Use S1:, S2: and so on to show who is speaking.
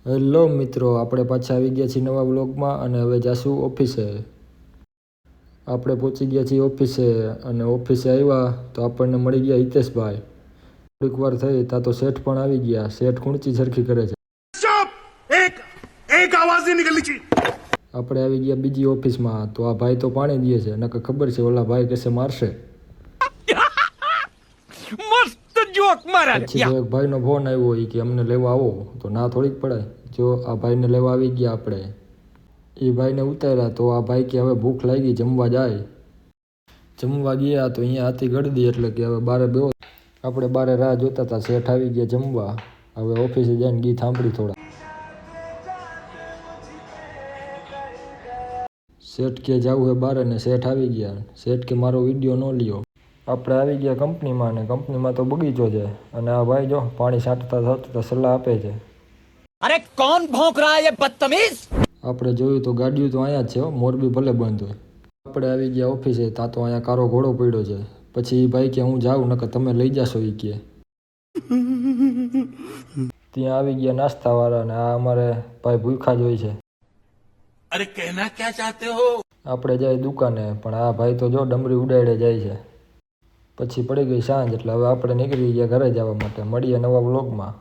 S1: Hello મિત્રો, આપણે પાછા આવી ગયા છીએ નવા વ્લોગમાં અને હવે જાશું ઓફિસે. આપણે પહોંચી ગયા છીએ ઓફિસે અને ઓફિસે આવ્યા તો આપણને મળી ગયા હિતેશભાઈ. થોડીક વાર થઈ ત્યાં તો શેઠ પણ આવી ગયા. શેઠ ખૂણચી ઝરખી કરે છે. આપણે આવી ગયા બીજી ઓફિસમાં તો આ ભાઈ તો પાણી દે છે, નકર ખબર છે ઓલા ભાઈ કશે મારશે. પછી તો એક ભાઈનો ફોન આવ્યો એ કે અમને લેવા આવો, તો ના થોડીક પડે. જો આ ભાઈને લેવા આવી ગયા આપણે. એ ભાઈને ઉતાર્યા તો આ ભાઈ કે હવે ભૂખ લાગી, જમવા જાય. જમવા ગયા તો અહીંયા હાથી ગળદી એટલે કે હવે બારે બેહો. આપણે બારે રાહ જોતા હતા. શેઠ આવી ગયા જમવા. હવે ઓફિસે જઈને ગીત સાંભળી થોડા. શેઠ કે જવું હે બારે ને શેઠ આવી ગયા. શેઠ કે મારો વિડીયો ન લ્યો. આપણે આવી ગયા કંપનીમાં ને કંપનીમાં તો બગીચો છે અને આ ભાઈ જો પાણી છાંટતા છાંટતા સલાહ આપે છે.
S2: અરે કોણ ભોંક રહા હે યે બદતમીઝ?
S1: આપણે જોયું તો ગાડીઓ તો અહીંયા જ છે, મોરબી ભલે બંધ હોય. આપણે આવી ગયા ઓફિસે ત્યાં તો અહીંયા કારો ઘોડો પડ્યો છે. પછી એ ભાઈ કે હું જાઉં નકર તમે લઈ જાશો એ કે. ત્યાં આવી ગયા નાસ્તાવાળા ને આ અમારે ભાઈ ભૂખા જ હોય છે.
S2: અરે કહેના ક્યા ચાહતે હો?
S1: આપણે જાય દુકાને પણ આ ભાઈ તો જો ડમરી ઉડાડે જાય છે. પછી પડી ગઈ સાંજ એટલે હવે આપણે નીકળી ગયા ઘરે જવા માટે. મળીએ નવા વ્લોગમાં.